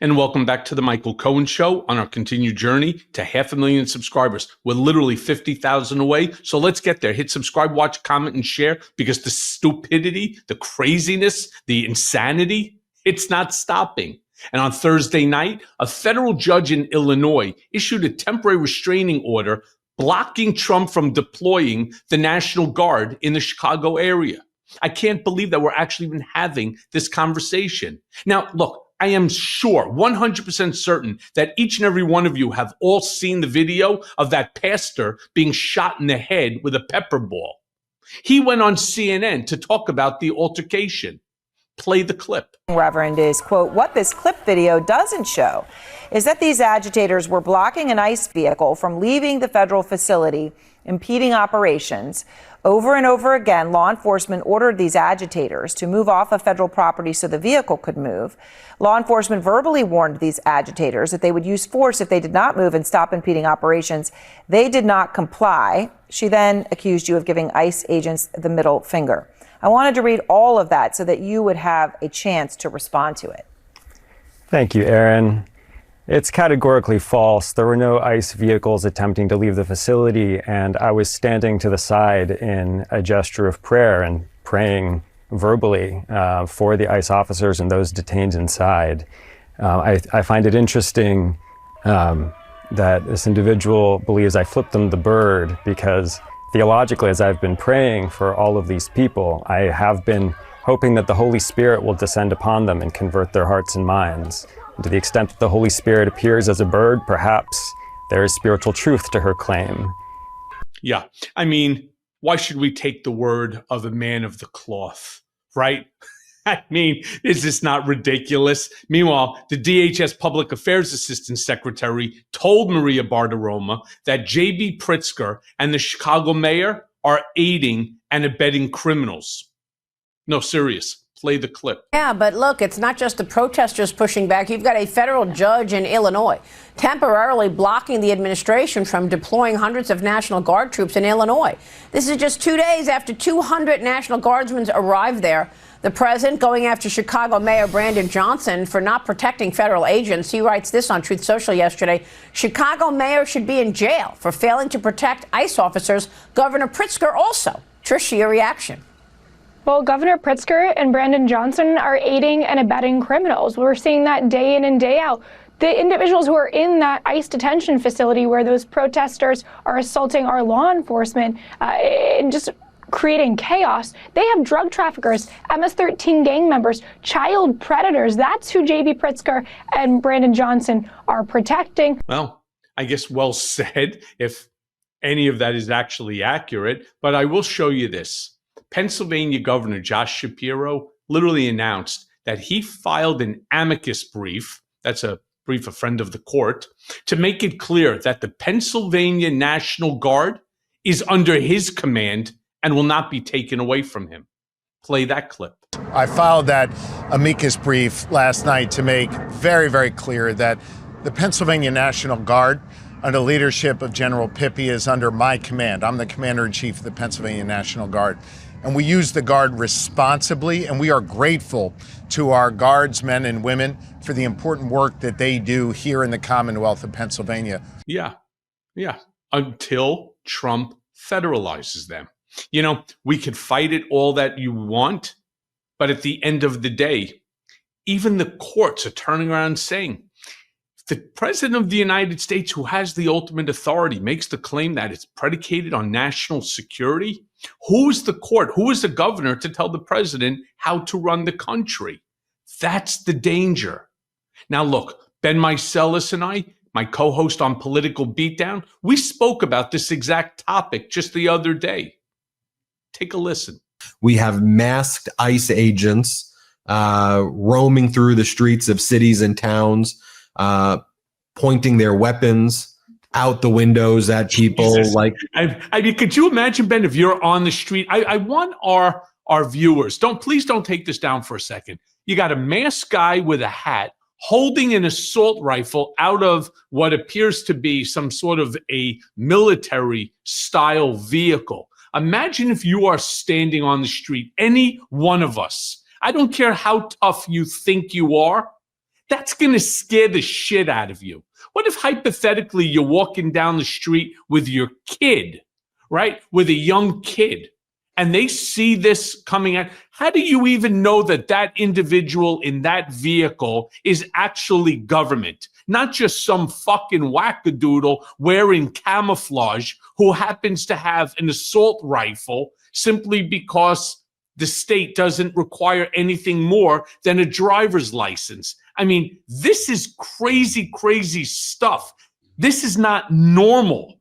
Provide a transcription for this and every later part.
And welcome back to the Michael Cohen Show on our continued journey to 500,000 subscribers. We're literally 50,000 away. So let's get there. Hit subscribe, watch, comment, and share, because the stupidity, the craziness, the insanity, it's not stopping. And on Thursday night, a federal judge in Illinois issued a temporary restraining order blocking Trump from deploying the National Guard in the Chicago area. I can't believe that we're actually even having this conversation. Now, look, I am sure, 100% certain, that each and every one of you have all seen the video of that pastor being shot in the head with a pepper ball. He went on CNN to talk about the altercation. Play the clip. Reverend is, quote, what this clip video doesn't show is that these agitators were blocking an ICE vehicle from leaving the federal facility, impeding operations. Over and over again, law enforcement ordered these agitators to move off of federal property so the vehicle could move. Law enforcement verbally warned these agitators that they would use force if they did not move and stop impeding operations. They did not comply. She then accused you of giving ICE agents the middle finger. I wanted to read all of that so that you would have a chance to respond to it. Thank you, Aaron. It's categorically false. There were no ICE vehicles attempting to leave the facility, and I was standing to the side in a gesture of prayer and praying verbally for the ICE officers and those detained inside. I find it interesting that this individual believes I flipped them the bird, because theologically, as I've been praying for all of these people, I have been hoping that the Holy Spirit will descend upon them and convert their hearts and minds. And to the extent that the Holy Spirit appears as a bird, perhaps there is spiritual truth to her claim. Yeah, I mean, why should we take the word of a man of the cloth, right? I mean, is this not ridiculous? Meanwhile, the DHS Public Affairs Assistant Secretary told Maria Bartiromo that J.B. Pritzker and the Chicago mayor are aiding and abetting criminals. No, serious. Play the clip. Yeah, but look, it's not just the protesters pushing back. You've got a federal judge in Illinois temporarily blocking the administration from deploying hundreds of National Guard troops in Illinois. This is just 2 days after 200 National Guardsmen arrived there. The president going after Chicago Mayor Brandon Johnson for not protecting federal agents. He writes this on Truth Social yesterday. Chicago mayor should be in jail for failing to protect ICE officers. Governor Pritzker also. Trish, your reaction? Well, Governor Pritzker and Brandon Johnson are aiding and abetting criminals. We're seeing that day in and day out. The individuals who are in that ICE detention facility where those protesters are assaulting our law enforcement and just creating chaos, they have drug traffickers, MS-13 gang members, child predators. That's who J.B. Pritzker and Brandon Johnson are protecting. Well, I guess well said, if any of that is actually accurate. But I will show you this. Pennsylvania Governor Josh Shapiro literally announced that he filed an amicus brief, that's a brief, a friend of the court, to make it clear that the Pennsylvania National Guard is under his command and will not be taken away from him. Play that clip. I filed that amicus brief last night to make very, very clear that the Pennsylvania National Guard, under the leadership of General Pippi, is under my command. I'm the Commander-in-Chief of the Pennsylvania National Guard. And we use the Guard responsibly, and we are grateful to our Guardsmen and women for the important work that they do here in the Commonwealth of Pennsylvania. Yeah, until Trump federalizes them. You know, we could fight it all that you want, but at the end of the day, even the courts are turning around saying, the president of the United States, who has the ultimate authority, makes the claim that it's predicated on national security. Who is the court? Who is the governor to tell the president how to run the country? That's the danger. Now, look, Ben Meiselas and I, my co-host on Political Beatdown, we spoke about this exact topic just the other day. Take a listen. We have masked ICE agents roaming through the streets of cities and towns, pointing their weapons out the windows at people. Jesus. I mean, could you imagine, Ben, if you're on the street? I want our viewers, please don't take this down for a second. You got a masked guy with a hat holding an assault rifle out of what appears to be some sort of a military style vehicle. Imagine if you are standing on the street, any one of us. I don't care how tough you think you are. That's going to scare the shit out of you. What if hypothetically you're walking down the street with your kid, right? With a young kid, and they see this coming out? How do you even know that that individual in that vehicle is actually government? Not just some fucking wackadoodle wearing camouflage who happens to have an assault rifle simply because the state doesn't require anything more than a driver's license. I mean, this is crazy, crazy stuff. This is not normal.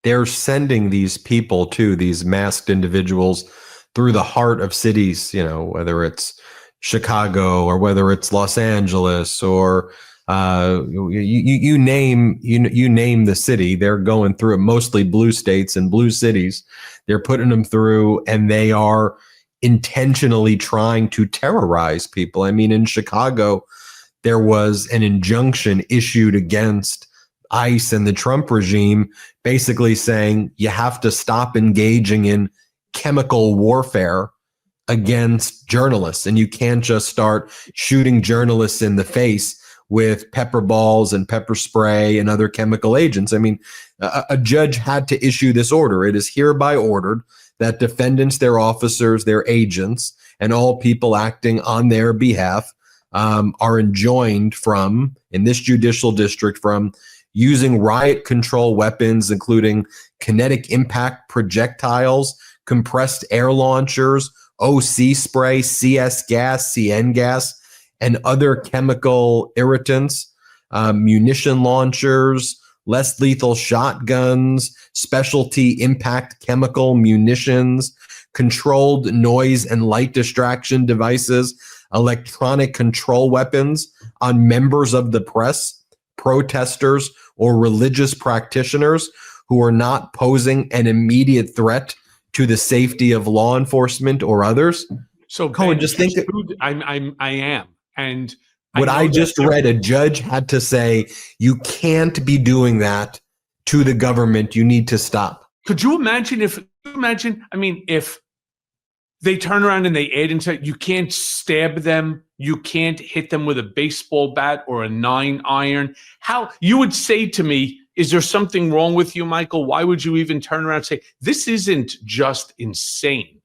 They're sending these people to these masked individuals through the heart of cities, you know, whether it's Chicago or whether it's Los Angeles or you name the city. They're going through it, mostly blue states and blue cities. They're putting them through, and they are intentionally trying to terrorize people. I mean, in Chicago, there was an injunction issued against ICE and the Trump regime, basically saying you have to stop engaging in chemical warfare against journalists, and you can't just start shooting journalists in the face with pepper balls and pepper spray and other chemical agents. I mean, a judge had to issue this order. It is hereby ordered that defendants, their officers, their agents, and all people acting on their behalf are enjoined from, in this judicial district, from using riot control weapons, including kinetic impact projectiles, compressed air launchers, OC spray, CS gas, CN gas, and other chemical irritants, munition launchers, less lethal shotguns, specialty impact chemical munitions, controlled noise and light distraction devices, electronic control weapons on members of the press, protesters, or religious practitioners who are not posing an immediate threat to the safety of law enforcement or others. So Cohen, Ben, just think that I am. And what I just read, a judge had to say, you can't be doing that to the government. You need to stop. Could you imagine if they turn around and they add and say, you can't stab them, you can't hit them with a baseball bat or a 9-iron. How you would say to me, is there something wrong with you, Michael? Why would you even turn around and say, this isn't just insane?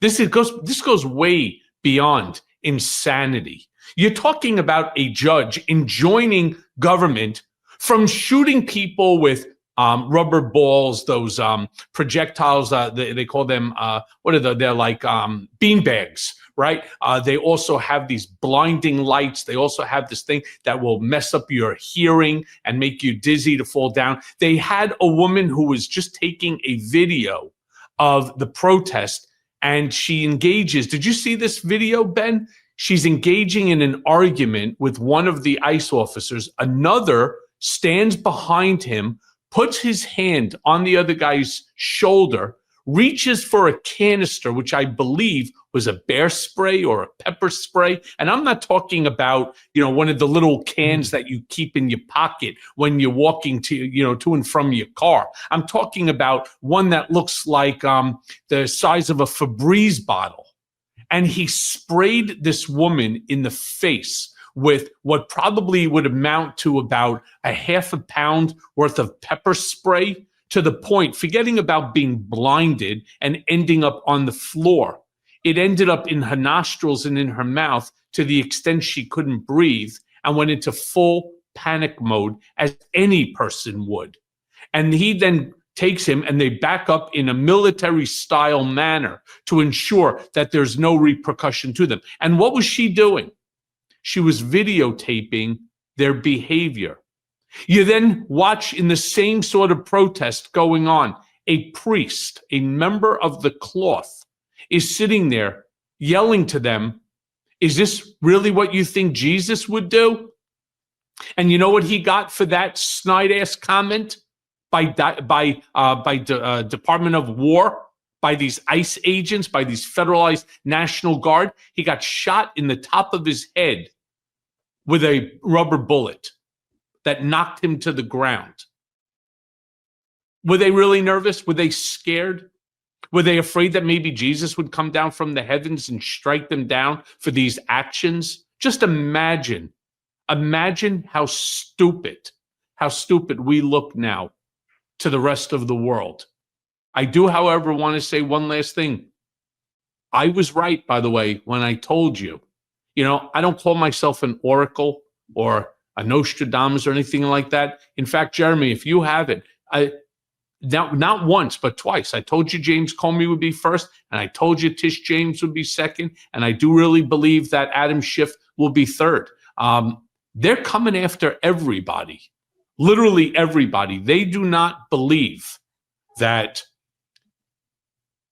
This goes way beyond insanity. You're talking about a judge enjoining government from shooting people with rubber balls, those projectiles. They call them they're like beanbags, right? They also have these blinding lights. They also have this thing that will mess up your hearing and make you dizzy to fall down. They had a woman who was just taking a video of the protest, and she engages. Did you see this video, Ben? She's engaging in an argument with one of the ICE officers. Another stands behind him, puts his hand on the other guy's shoulder, reaches for a canister, which I believe was a bear spray or a pepper spray. And I'm not talking about, one of the little cans that you keep in your pocket when you're walking to and from your car. I'm talking about one that looks like the size of a Febreze bottle. And he sprayed this woman in the face with what probably would amount to about a half a pound worth of pepper spray, to the point, forgetting about being blinded and ending up on the floor. It ended up in her nostrils and in her mouth to the extent she couldn't breathe and went into full panic mode, as any person would. And he then takes him and they back up in a military style manner to ensure that there's no repercussion to them. And what was she doing? She was videotaping their behavior. You then watch, in the same sort of protest going on, a priest, a member of the cloth, is sitting there yelling to them, is this really what you think Jesus would do? And you know what he got for that snide-ass comment? By Department of War, by these ICE agents, by these federalized National Guard. He got shot in the top of his head with a rubber bullet that knocked him to the ground. Were they really nervous? Were they scared? Were they afraid that maybe Jesus would come down from the heavens and strike them down for these actions? Just imagine Imagine how stupid we look now to the rest of the world. I do, however, want to say one last thing. I was right, by the way, when I told you. I don't call myself an oracle or a Nostradamus or anything like that. In fact, Jeremy, if you have it, not once, but twice. I told you James Comey would be first, and I told you Tish James would be second, and I do really believe that Adam Schiff will be third. They're coming after everybody, literally everybody. They do not believe that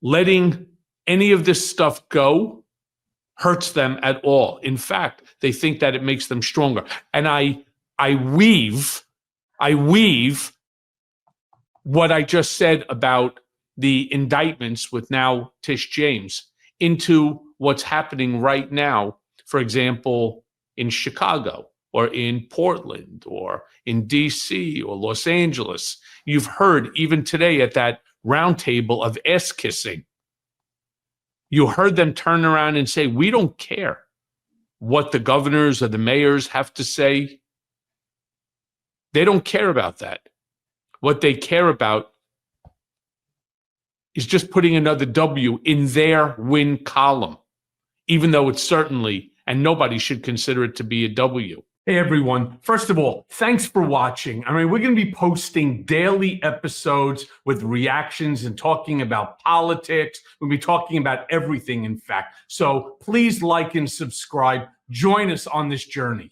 letting any of this stuff go hurts them at all. In fact, they think that it makes them stronger. And I weave what I just said about the indictments with now Tish James into what's happening right now, for example, in Chicago or in Portland or in DC or Los Angeles. You've heard even today at that roundtable of ass kissing, you heard them turn around and say, we don't care what the governors or the mayors have to say. They don't care about that. What they care about is just putting another W in their win column, even though it's certainly, and nobody should consider it to be a W. Hey, everyone. First of all, thanks for watching. We're going to be posting daily episodes with reactions and talking about politics. We'll be talking about everything, in fact. So please like and subscribe. Join us on this journey.